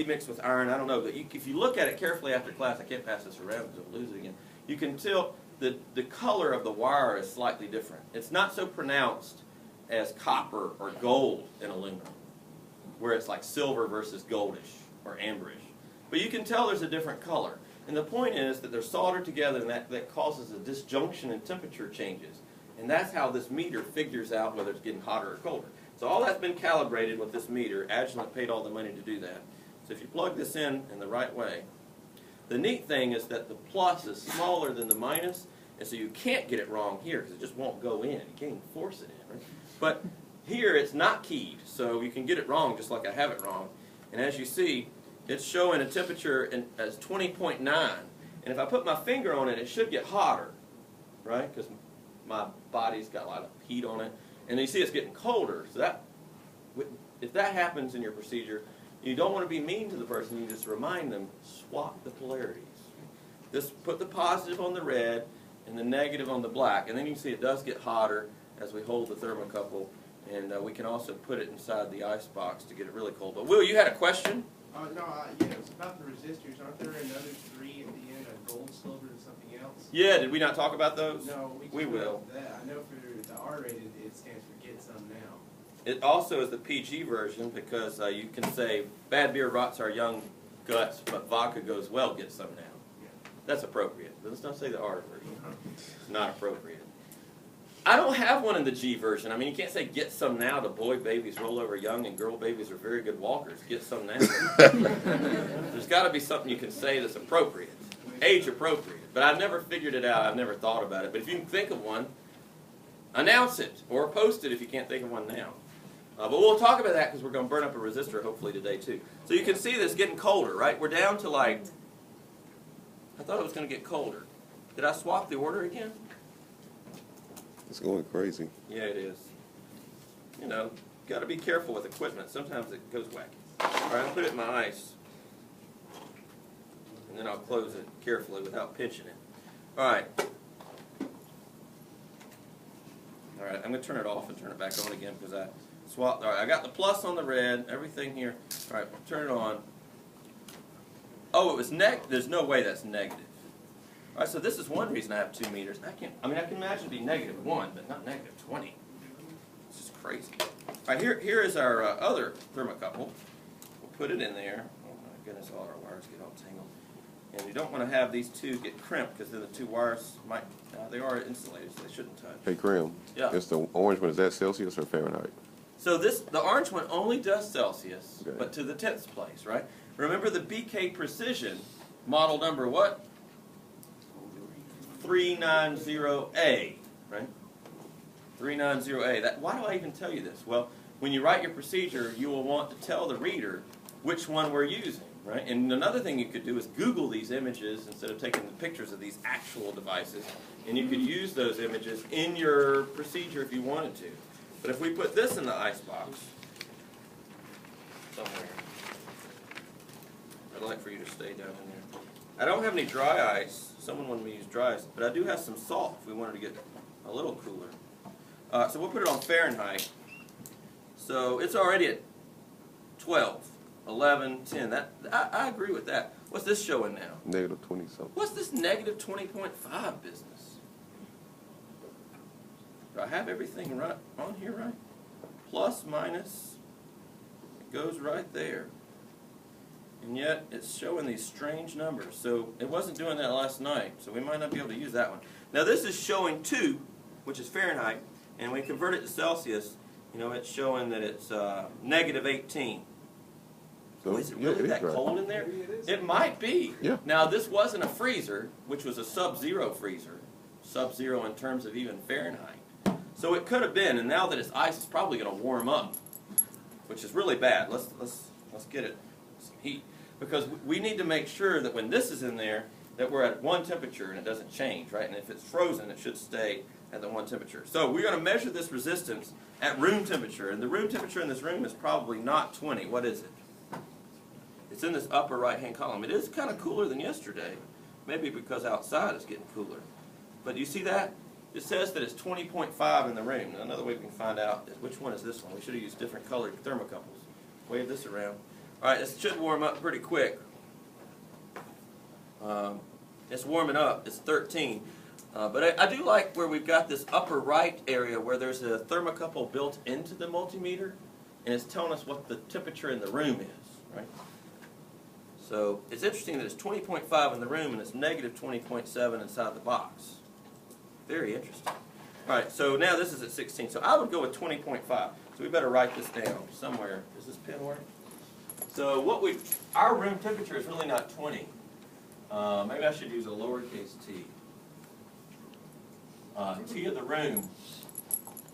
mixed with iron, I don't know, but if you look at it carefully after class, I can't pass this around because I'll lose it again. You can tell the color of the wire is slightly different. It's not so pronounced as copper or gold in aluminum, where it's like silver versus goldish or amberish. But you can tell there's a different color. And the point is that they're soldered together, and that causes a disjunction in temperature changes. And that's how this meter figures out whether it's getting hotter or colder. So all that's been calibrated with this meter. Agilent paid all the money to do that. So if you plug this in the right way, the neat thing is that the plus is smaller than the minus, and so you can't get it wrong here because it just won't go in. You can't even force it in, right? But here it's not keyed, so you can get it wrong just like I have it wrong. And as you see, it's showing a temperature as 20.9. And if I put my finger on it, it should get hotter, right? Because my body's got a lot of heat on it. And you see it's getting colder. So if that happens in your procedure, you don't want to be mean to the person. You just remind them, swap the polarities. Just put the positive on the red and the negative on the black. And then you can see it does get hotter as we hold the thermocouple. And we can also put it inside the ice box to get it really cold. But Will, you had a question? No, yeah, it was about the resistors. Aren't there another three at the end, a gold, silver, and something else? Yeah, did we not talk about those? No, we will. That. I know for the R-rated, it stands for get some now. It also is the PG version because you can say, bad beer rots our young guts, but vodka goes well, get some now. Yeah. That's appropriate. Let's not say the R version. It's not appropriate. I don't have one in the G version. I mean, you can't say get some now to boy babies roll over young and girl babies are very good walkers. Get some now. There's got to be something you can say that's appropriate, age appropriate. But I've never figured it out. I've never thought about it. But if you can think of one, announce it or post it if you can't think of one now. But we'll talk about that because we're going to burn up a resistor hopefully today too. So you can see this getting colder, right? We're down to like, I thought it was going to get colder. Did I swap the order again? It's going crazy. Yeah, it is. You know, got to be careful with equipment. Sometimes it goes wacky. All right, I'll put it in my ice. And then I'll close it carefully without pinching it. All right. All right, I'm going to turn it off and turn it back on again because I swapped. All right, I got the plus on the red, everything here. All right, turn it on. Oh, it was there's no way that's negative. All right, so this is one reason I have 2 meters. I can imagine it be -1, but not -20. It's just crazy. All right, here is our other thermocouple. We'll put it in there. Oh my goodness, all our wires get all tangled. And you don't want to have these two get crimped because then the two wires might, they are insulated, so they shouldn't touch. Hey, Graham. Yeah. It's the orange one. Is that Celsius or Fahrenheit? So the orange one only does Celsius, Okay. but to the 10th place, right? Remember the BK Precision model number what? 390A, right? 390A. Why do I even tell you this? Well, when you write your procedure, you will want to tell the reader which one we're using, right? And another thing you could do is Google these images instead of taking the pictures of these actual devices, and you could use those images in your procedure if you wanted to. But if we put this in the ice box somewhere, I'd like for you to stay down in there. I don't have any dry ice. Someone wanted me to use dry ice, but I do have some salt if we wanted to get a little cooler. So we'll put it on Fahrenheit. So it's already at 12, 11, 10. I agree with that. What's this showing now? -20 something. What's this -20.5 business? Do I have everything right on here right? Plus, minus, it goes right there. And yet, it's showing these strange numbers. So, it wasn't doing that last night, so we might not be able to use that one. Now, this is showing 2, which is Fahrenheit, and when we convert it to Celsius, you know, it's showing that it's -18. So is it really that cold in there? It might be. Yeah. Now, this wasn't a freezer, which was a sub-zero freezer. Sub-zero in terms of even Fahrenheit. So it could have been, and now that it's ice, it's probably going to warm up, which is really bad. Let's get it some heat. Because we need to make sure that when this is in there, that we're at one temperature and it doesn't change, right? And if it's frozen, it should stay at the one temperature. So we're going to measure this resistance at room temperature. And the room temperature in this room is probably not 20. What is it? It's in this upper right-hand column. It is kind of cooler than yesterday. Maybe because outside it's getting cooler. But you see that? It says that it's 20.5 in the room. Now, another way we can find out is which one is this one. We should have used different colored thermocouples. Wave this around. All right, this should warm up pretty quick. It's warming up. It's 13. But I do like where we've got this upper right area where there's a thermocouple built into the multimeter, and it's telling us what the temperature in the room is, right? So it's interesting that it's 20.5 in the room and it's negative 20.7 inside the box. Very interesting. All right, so now this is at 16. So I would go with 20.5. So we better write this down somewhere. Does this pen work? So our room temperature is really not 20. Maybe I should use a lowercase t. T of the room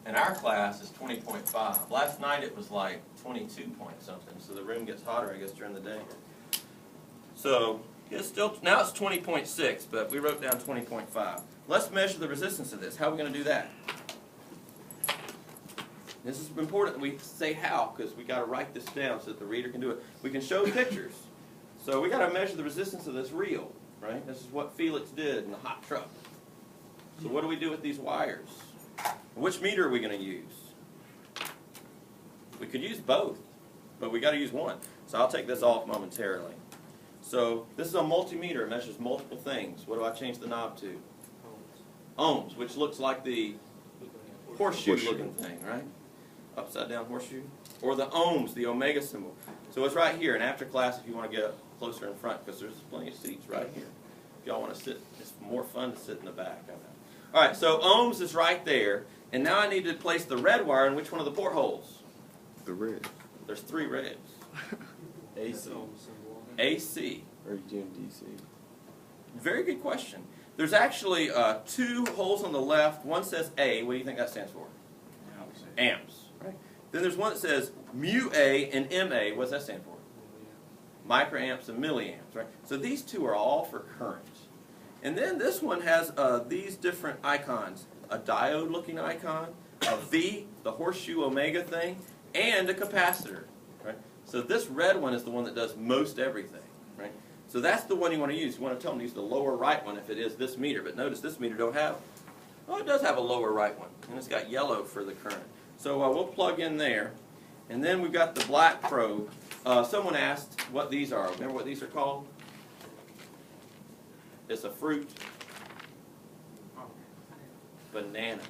in our class is 20.5. Last night it was like 22 point something. So the room gets hotter, I guess, during the day. So it's still, now it's 20.6, but we wrote down 20.5. Let's measure the resistance of this. How are we going to do that? This is important that we say how, because we got to write this down so that the reader can do it. We can show pictures. So we got to measure the resistance of this reel, right? This is what Felix did in the hot truck. So what do we do with these wires? Which meter are we going to use? We could use both, but we got to use one. So I'll take this off momentarily. So this is a multimeter. It measures multiple things. What do I change the knob to? Ohms, which looks like the horseshoe-looking thing, right? Upside down horseshoe. Or the ohms, the omega symbol. So it's right here. And after class, if you want to get closer in front, because there's plenty of seats right here. If y'all want to sit, it's more fun to sit in the back. All right, so ohms is right there. And now I need to place the red wire in which one of the portholes? The red. There's 3 reds. AC. AC. Or are you doing DC? Very good question. There's actually 2 holes on the left. One says A. What do you think that stands for? Amps. Right. Then there's one that says mu A and MA. What does that stand for? Microamps and milliamps. Right. So these 2 are all for current. And then this one has these different icons. A diode-looking icon, a V, the horseshoe omega thing, and a capacitor. Right. So this red one is the one that does most everything. Right. So that's the one you want to use. You want to tell them to use the lower right one if it is this meter. But notice this meter don't have, oh, it does have a lower right one. And it's got yellow for the current. So we'll plug in there. And then we've got the black probe. Someone asked what these are. Remember what these are called? It's a fruit. Banana.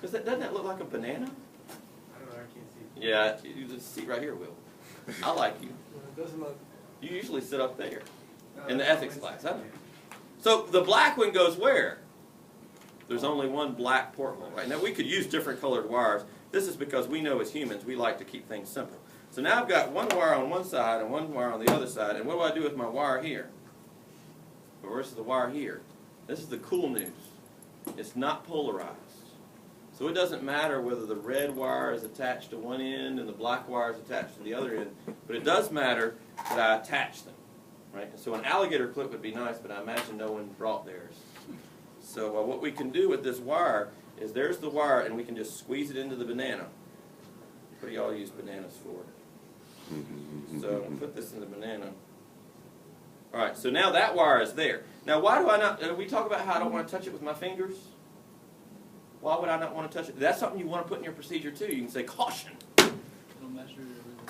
Doesn't that look like a banana? I don't know, I can't see. Yeah, you just sit right here, Will. I like you. It doesn't look. You usually sit up there No, in the that's ethics not class. Wednesday. So the black one goes where? There's only one black porthole, right? Now we could use different colored wires. This is because we know as humans we like to keep things simple. So now I've got one wire on one side and one wire on the other side. And what do I do with my wire here? Or where's the wire here? This is the cool news. It's not polarized. So it doesn't matter whether the red wire is attached to one end and the black wire is attached to the other end. But it does matter that I attach them. Right? So an alligator clip would be nice, but I imagine no one brought theirs. So what we can do with this wire is there's the wire, and we can just squeeze it into the banana. What do y'all use bananas for? So put this in the banana. All right, so now that wire is there. Now why do I not, we talk about how I don't want to touch it with my fingers. Why would I not want to touch it? That's something you want to put in your procedure too. You can say, caution.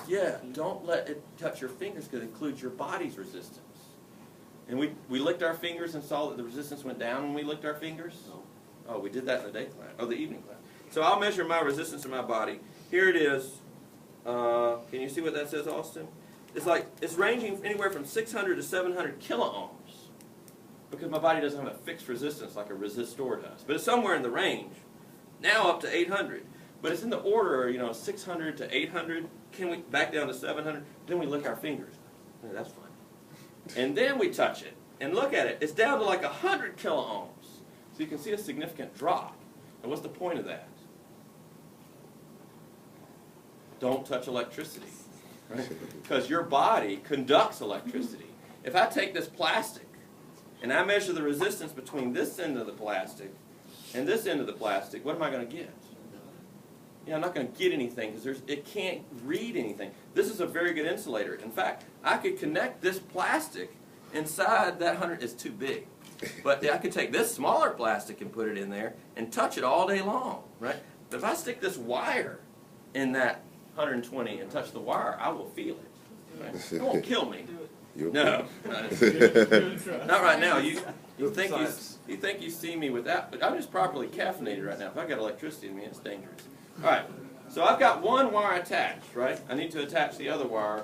Yeah, don't let it touch your fingers because it includes your body's resistance. And we licked our fingers and saw that the resistance went down when we licked our fingers? Oh, we did that in the day class, or the evening class. So I'll measure my resistance in my body. Here it is. Can you see what that says, Austin? It's ranging anywhere from 600 to 700 kiloohms because my body doesn't have a fixed resistance like a resistor does. But it's somewhere in the range. Now up to 800. But it's in the order, 600 to 800. Can we back down to 700? Then we lick our fingers. Oh, that's fun. And then we touch it. And look at it. It's down to like 100 kiloohms. So you can see a significant drop. And what's the point of that? Don't touch electricity. Right? Because your body conducts electricity. If I take this plastic and I measure the resistance between this end of the plastic and this end of the plastic, what am I going to get? Yeah, I'm not going to get anything because it can't read anything. This is a very good insulator. In fact, I could connect this plastic inside that 100. It's too big. But I could take this smaller plastic and put it in there and touch it all day long, right? But if I stick this wire in that 120 and touch the wire, I will feel it. Right? It won't kill me. You'll- No, not right now. You think you see me without, but I'm just properly caffeinated right now. If I got electricity in me, it's dangerous. All right, so I've got one wire attached, right? I need to attach the other wire.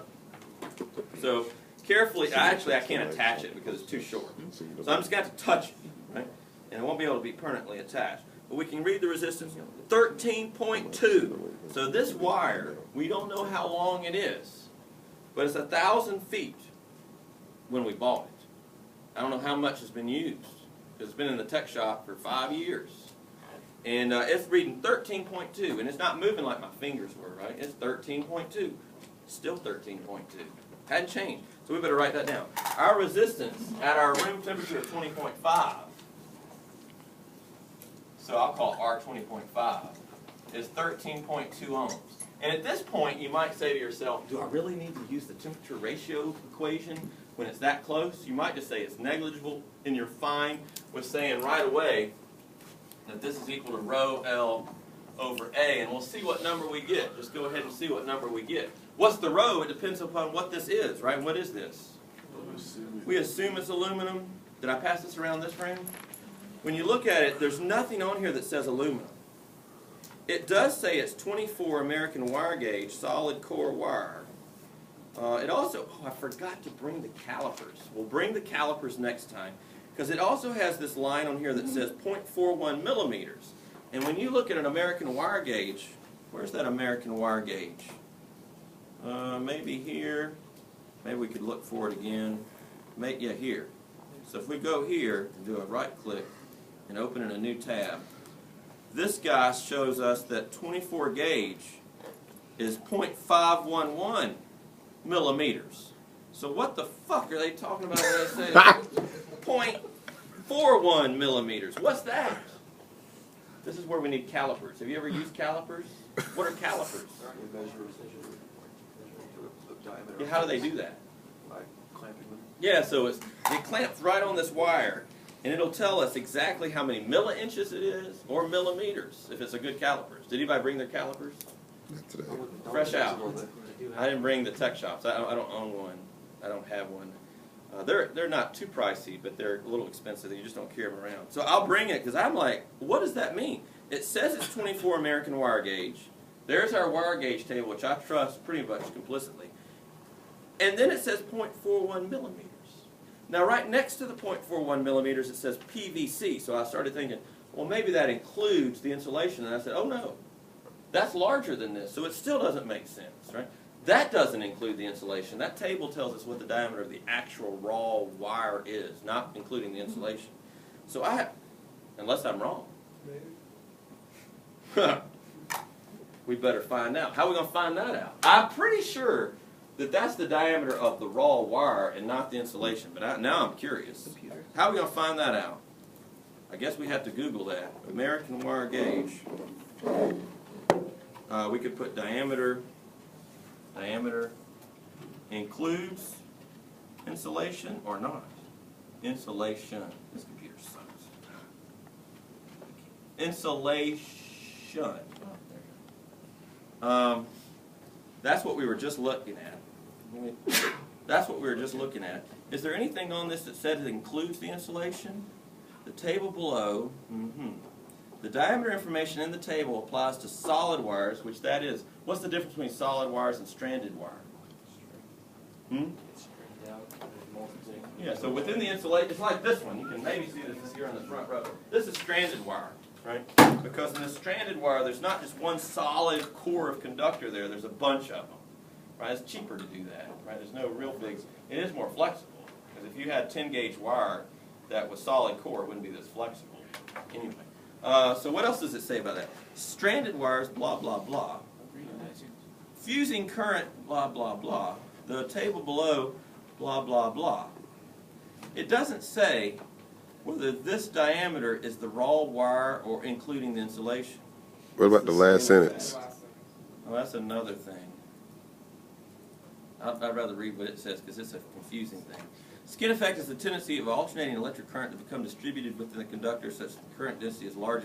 So carefully, actually I can't attach it because it's too short. So I'm just going to have to touch it, right? And it won't be able to be permanently attached. But we can read the resistance, 13.2. So this wire, we don't know how long it is, but it's 1,000 feet when we bought it. I don't know how much has been used. It's been in the tech shop for 5 years. And it's reading 13.2, and it's not moving like my fingers were, right? It's 13.2. Still 13.2. Hadn't changed. So we better write that down. Our resistance at our room temperature of 20.5, so I'll call R 20.5, is 13.2 ohms. And at this point, you might say to yourself, do I really need to use the temperature ratio equation when it's that close? You might just say it's negligible, and you're fine with saying right away that this is equal to rho L over A, and we'll see what number we get. Just go ahead and see what number we get. What's the rho? It depends upon what this is, right? What is this? We assume it's aluminum. Did I pass this around this room? When you look at it, there's nothing on here that says aluminum. It does say it's 24 American wire gauge, solid core wire. It also, oh, I forgot to bring the calipers. We'll bring the calipers next time, because it also has this line on here that says 0.41 millimeters. And when you look at an American wire gauge, where's that American wire gauge? Maybe here. Maybe we could look for it again. Yeah, here. So if we go here and do a right click and open in a new tab, this guy shows us that 24 gauge is 0.511 millimeters. So what the fuck are they talking about when they say 0.41 millimeters? What's that? This is where we need calipers. Have you ever used calipers? What are calipers? Yeah, how do they do that? Yeah, so it clamps right on this wire, and it'll tell us exactly how many milli-inches it is, or millimeters, if it's a good calipers. Did anybody bring their calipers? Not today. Fresh out. I didn't bring the tech shops. I don't own one. I don't have one. They're not too pricey, but they're a little expensive. You just don't carry them around. So I'll bring it, because I'm like, what does that mean? It says it's 24 American wire gauge. There's our wire gauge table, which I trust pretty much complicitly. And then it says 0.41 millimeters. Now, right next to the 0.41 millimeters, it says PVC. So I started thinking, well, maybe that includes the insulation. And I said, oh, no. That's larger than this, so it still doesn't make sense, right? That doesn't include the insulation. That table tells us what the diameter of the actual raw wire is, not including the insulation. So unless I'm wrong. We better find out. How are we going to find that out? I'm pretty sure that that's the diameter of the raw wire and not the insulation. But now I'm curious. How are we going to find that out? I guess we have to Google that. American wire gauge. We could put diameter. Diameter includes insulation or not? Insulation. This computer sucks. Insulation. That's what we were just looking at. That's what we were just looking at. Is there anything on this that said it includes the insulation? The table below, the diameter information in the table applies to solid wires, which that is, what's the difference between solid wires and stranded wire? Yeah, so within the insulation, it's like this one. You can maybe see this here on the front row. This is stranded wire, right? Because in the stranded wire, there's not just one solid core of conductor there. There's a bunch of them, right? It's cheaper to do that, right? There's no real big, it is more flexible. Because if you had 10 gauge wire that was solid core, it wouldn't be this flexible. Anyway. So what else does it say about that? Stranded wires, blah, blah, blah. Fusing current, blah, blah, blah. The table below, blah, blah, blah. It doesn't say whether this diameter is the raw wire or including the insulation. What about the last sentence? Well, that's another thing. I'd rather read what it says because it's a confusing thing. Skin effect is the tendency of alternating electric current to become distributed within the conductor such that the current density is larger